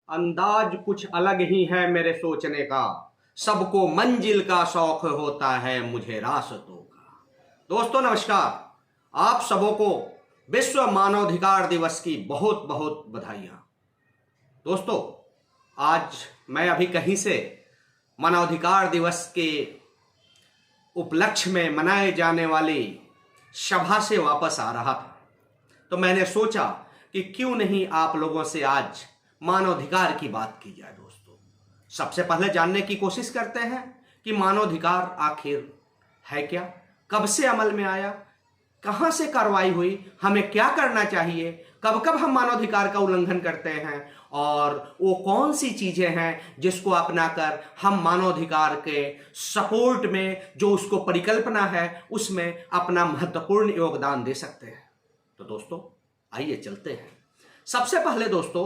अंदाज कुछ अलग ही है मेरे सोचने का। सबको मंजिल का शौक होता है, मुझे रास्तों का। दोस्तों नमस्कार, आप सबों को विश्व मानवाधिकार दिवस की बहुत बहुत बधाइयाँ। दोस्तों, आज मैं अभी कहीं से मानवाधिकार दिवस के उपलक्ष्य में मनाए जाने वाली सभा से वापस आ रहा था, तो मैंने सोचा कि क्यों नहीं आप लोगों से आज मानवाधिकार की बात की जाए। दोस्तों, सबसे पहले जानने की कोशिश करते हैं कि मानवाधिकार आखिर है क्या, कब से अमल में आया, कहां से कार्रवाई हुई, हमें क्या करना चाहिए, कब कब हम मानवाधिकार का उल्लंघन करते हैं और वो कौन सी चीजें हैं जिसको अपनाकर हम मानवाधिकार के सपोर्ट में, जो उसको परिकल्पना है, उसमें अपना महत्वपूर्ण योगदान दे सकते हैं। तो दोस्तों आइए चलते हैं। सबसे पहले दोस्तों,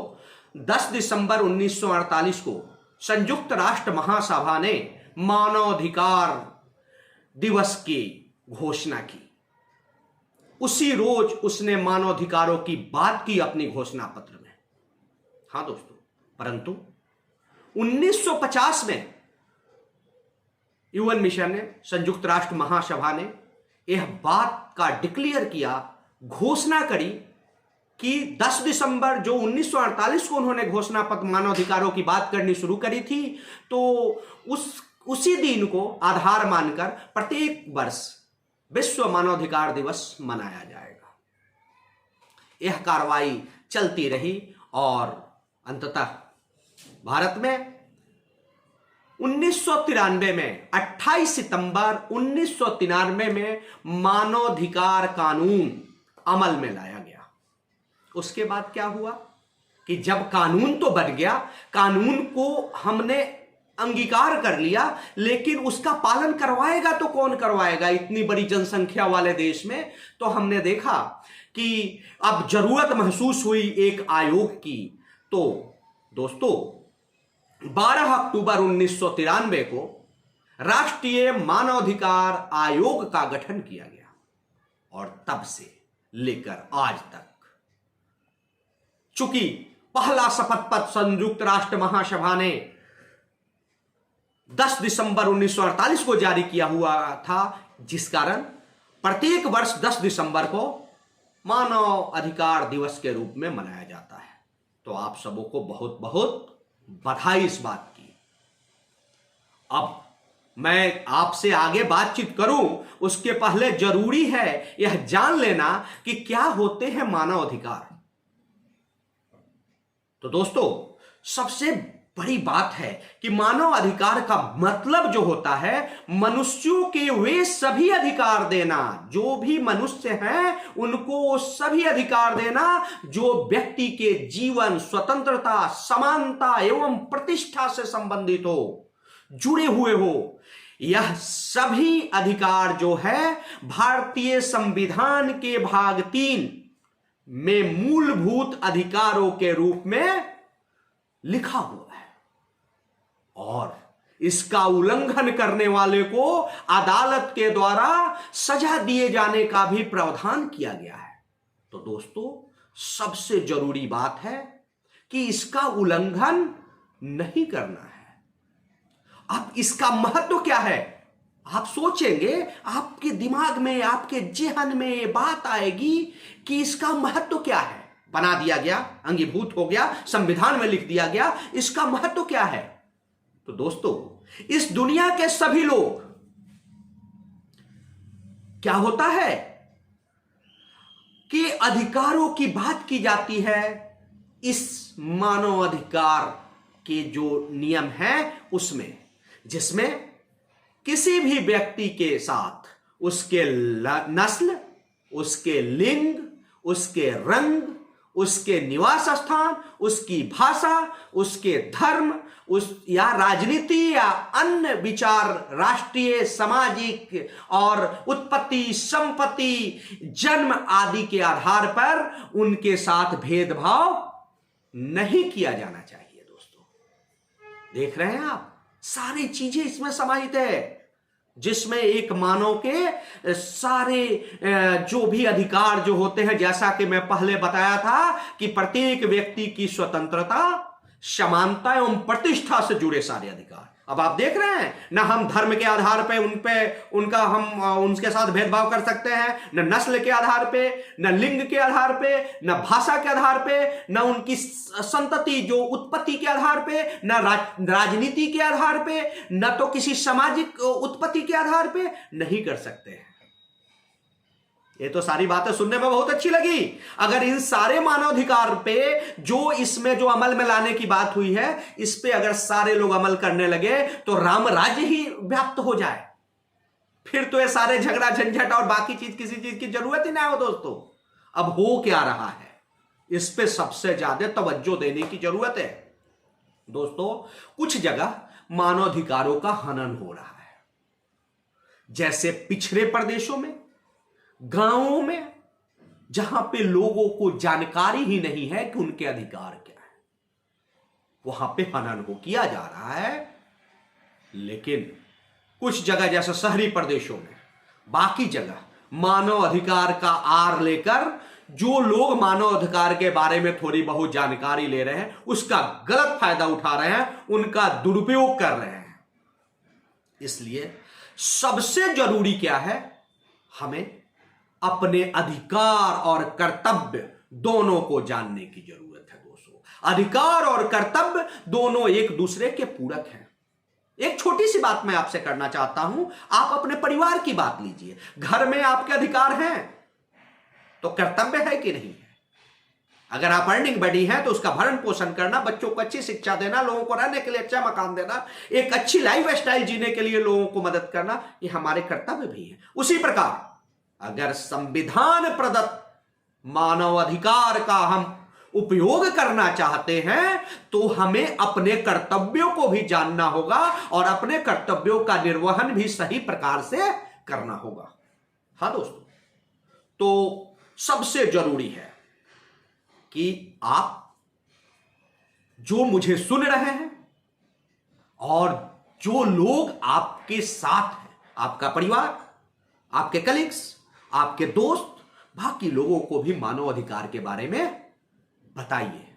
10 दिसंबर 1948 को संयुक्त राष्ट्र महासभा ने मानवाधिकार दिवस की घोषणा की। उसी रोज उसने मानवाधिकारों की बात की अपनी घोषणा पत्र में। हां दोस्तों, परंतु 1950 में यूएन मिशन ने, संयुक्त राष्ट्र महासभा ने यह बात का डिक्लेयर किया, घोषणा करी कि 10 दिसंबर जो 1948 को उन्होंने घोषणा पत्र मानवाधिकारों की बात करनी शुरू करी थी, तो उसी दिन को आधार मानकर प्रत्येक वर्ष विश्व मानवाधिकार दिवस मनाया जाएगा। यह कार्रवाई चलती रही और अंततः भारत में 1993 में 28 सितंबर 1993 में मानवाधिकार कानून अमल में लाया गया। उसके बाद क्या हुआ कि जब कानून तो बन गया, कानून को हमने अंगीकार कर लिया, लेकिन उसका पालन करवाएगा तो कौन करवाएगा इतनी बड़ी जनसंख्या वाले देश में। तो हमने देखा कि अब जरूरत महसूस हुई एक आयोग की। तो दोस्तों, 12 अक्टूबर 1993 को राष्ट्रीय मानवाधिकार आयोग का गठन किया गया और तब से लेकर आज तक, चूंकि पहला शपथ पत्र संयुक्त राष्ट्र महासभा ने 10 दिसंबर 1948 को जारी किया हुआ था, जिस कारण प्रत्येक वर्ष 10 दिसंबर को मानव अधिकार दिवस के रूप में मनाया जाता है। तो आप सबों को बहुत बहुत बधाई इस बात की। अब मैं आपसे आगे बातचीत करूं, उसके पहले जरूरी है यह जान लेना कि क्या होते हैं मानव अधिकार। तो दोस्तों, सबसे बड़ी बात है कि मानव अधिकार का मतलब जो होता है, मनुष्यों के वे सभी अधिकार देना, जो भी मनुष्य हैं उनको सभी अधिकार देना जो व्यक्ति के जीवन, स्वतंत्रता, समानता एवं प्रतिष्ठा से संबंधित हो, जुड़े हुए हो। यह सभी अधिकार जो है भारतीय संविधान के भाग 3 में मूलभूत अधिकारों के रूप में लिखा हुआ है और इसका उल्लंघन करने वाले को अदालत के द्वारा सजा दिए जाने का भी प्रावधान किया गया है। तो दोस्तों, सबसे जरूरी बात है कि इसका उल्लंघन नहीं करना है। अब इसका महत्व क्या है? आप सोचेंगे, आपके दिमाग में, आपके जेहन में ये बात आएगी कि इसका महत्व क्या है। बना दिया गया, अंगीभूत हो गया, संविधान में लिख दिया गया, इसका महत्व क्या है? तो दोस्तों, इस दुनिया के सभी लोग, क्या होता है कि अधिकारों की बात की जाती है, इस मानव अधिकार के जो नियम हैं उसमें, जिसमें किसी भी व्यक्ति के साथ उसके नस्ल, उसके लिंग, उसके रंग, उसके निवास स्थान, उसकी भाषा, उसके धर्म, या राजनीति या अन्य विचार, राष्ट्रीय, सामाजिक और उत्पत्ति, संपत्ति, जन्म आदि के आधार पर उनके साथ भेदभाव नहीं किया जाना चाहिए। दोस्तों, देख रहे हैं आप, सारी चीजें इसमें समाहित है, जिसमें एक मानव के सारे जो भी अधिकार जो होते हैं, जैसा कि मैं पहले बताया था कि प्रत्येक व्यक्ति की स्वतंत्रता, समानता एवं प्रतिष्ठा से जुड़े सारे अधिकार। अब आप देख रहे हैं ना, हम धर्म के आधार पे उनका हम उनके साथ भेदभाव कर सकते हैं, न नस्ल के आधार पे, न लिंग के आधार पे, न भाषा के आधार पे, न उनकी संतति जो उत्पत्ति के आधार पे, न राजनीति के आधार पे, न तो किसी सामाजिक उत्पत्ति के आधार पे नहीं कर सकते हैं। ये तो सारी बातें सुनने में बहुत अच्छी लगी। अगर इन सारे मानवाधिकार पे जो इसमें जो अमल में लाने की बात हुई है, इस पे अगर सारे लोग अमल करने लगे तो राम राज्य ही व्याप्त हो जाए। फिर तो ये सारे झगड़ा झंझट और बाकी चीज किसी चीज की जरूरत ही ना हो। दोस्तों अब हो क्या रहा है, इस पे सबसे ज्यादा तवज्जो देने की जरूरत है। दोस्तों कुछ जगह मानवाधिकारों का हनन हो रहा है, जैसे पिछड़े प्रदेशों में, गांवों में, जहां पे लोगों को जानकारी ही नहीं है कि उनके अधिकार क्या है, वहां पे हनन हो किया जा रहा है। लेकिन कुछ जगह जैसे शहरी प्रदेशों में, बाकी जगह मानव अधिकार का आर लेकर जो लोग मानव अधिकार के बारे में थोड़ी बहुत जानकारी ले रहे हैं, उसका गलत फायदा उठा रहे हैं, उनका दुरुपयोग कर रहे हैं। इसलिए सबसे जरूरी क्या है, हमें अपने अधिकार और कर्तव्य दोनों को जानने की जरूरत है। दोस्तों अधिकार और कर्तव्य दोनों एक दूसरे के पूरक हैं। एक छोटी सी बात मैं आपसे करना चाहता हूं, आप अपने परिवार की बात लीजिए। घर में आपके अधिकार हैं तो कर्तव्य है कि नहीं है? अगर आप अर्निंग बड़ी हैं तो उसका भरण पोषण करना, बच्चों को अच्छी शिक्षा देना, लोगों को रहने के लिए अच्छा मकान देना, एक अच्छी लाइफ स्टाइल जीने के लिए लोगों को मदद करना, ये हमारे कर्तव्य भी है। उसी प्रकार अगर संविधान प्रदत्त मानव अधिकार का हम उपयोग करना चाहते हैं तो हमें अपने कर्तव्यों को भी जानना होगा और अपने कर्तव्यों का निर्वहन भी सही प्रकार से करना होगा। हाँ दोस्तों, तो सबसे जरूरी है कि आप जो मुझे सुन रहे हैं और जो लोग आपके साथ हैं, आपका परिवार, आपके कलीग्स, आपके दोस्त, बाकी लोगों को भी मानव अधिकार के बारे में बताइए।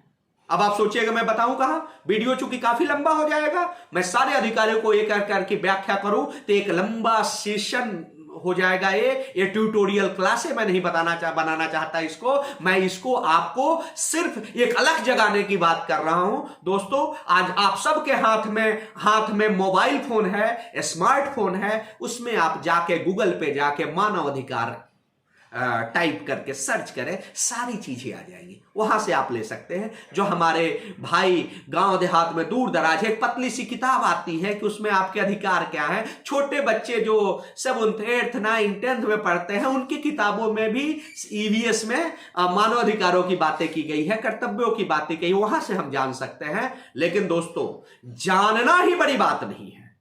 अब आप सोचिएगा मैं बताऊं कहां, वीडियो चूंकि काफी लंबा हो जाएगा, मैं सारे अधिकारियों को एक करके व्याख्या करूं तो एक लंबा सेशन हो जाएगा। ये ट्यूटोरियल क्लास है, मैं नहीं बनाना चाहता इसको। मैं इसको आपको सिर्फ एक अलग जगाने की बात कर रहा हूं। दोस्तों आज आप सबके हाथ में मोबाइल फोन है, स्मार्टफोन है, उसमें आप जाके गूगल पे जाके मानव अधिकार टाइप करके सर्च करें, सारी चीजें आ जाएंगी, वहां से आप ले सकते हैं। जो हमारे भाई गांव देहात में दूर दराज है, एक पतली सी किताब आती है कि उसमें आपके अधिकार क्या है। छोटे बच्चे जो 7th 8th 9th 10th में पढ़ते हैं, उनकी किताबों में भी ईवीएस में मानव अधिकारों की बातें की गई है, कर्तव्यों की बातें की, वहां से हम जान सकते हैं। लेकिन दोस्तों जानना ही बड़ी बात नहीं है,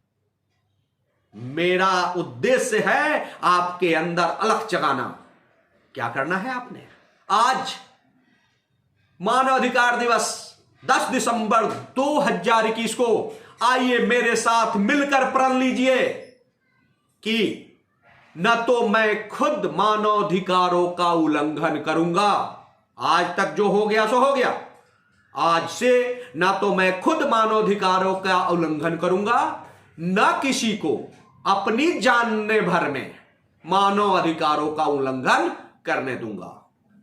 मेरा उद्देश्य है आपके अंदर अलख जगाना। क्या करना है आपने? आज मानव अधिकार दिवस 10 दिसंबर 2021 को आइए मेरे साथ मिलकर प्रण लीजिए कि न तो मैं खुद मानव अधिकारों का उल्लंघन करूंगा, आज तक जो हो गया सो हो गया, आज से न तो मैं खुद मानव अधिकारों का उल्लंघन करूंगा, न किसी को अपनी जानने भर में मानव अधिकारों का उल्लंघन करने दूंगा।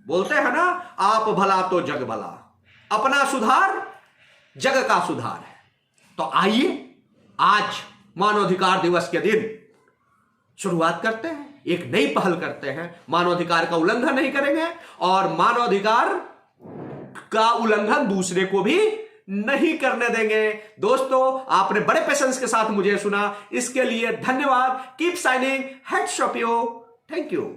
बोलते हैं ना, आप भला तो जग भला, अपना सुधार जग का सुधार है। तो आइए आज मानवाधिकार दिवस के दिन शुरुआत करते हैं, एक नई पहल करते हैं। मानवाधिकार का उल्लंघन नहीं करेंगे और मानवाधिकार का उल्लंघन दूसरे को भी नहीं करने देंगे। दोस्तों आपने बड़े पेशेंस के साथ मुझे सुना, इसके लिए धन्यवाद। Keep signing, heads of you, thank you.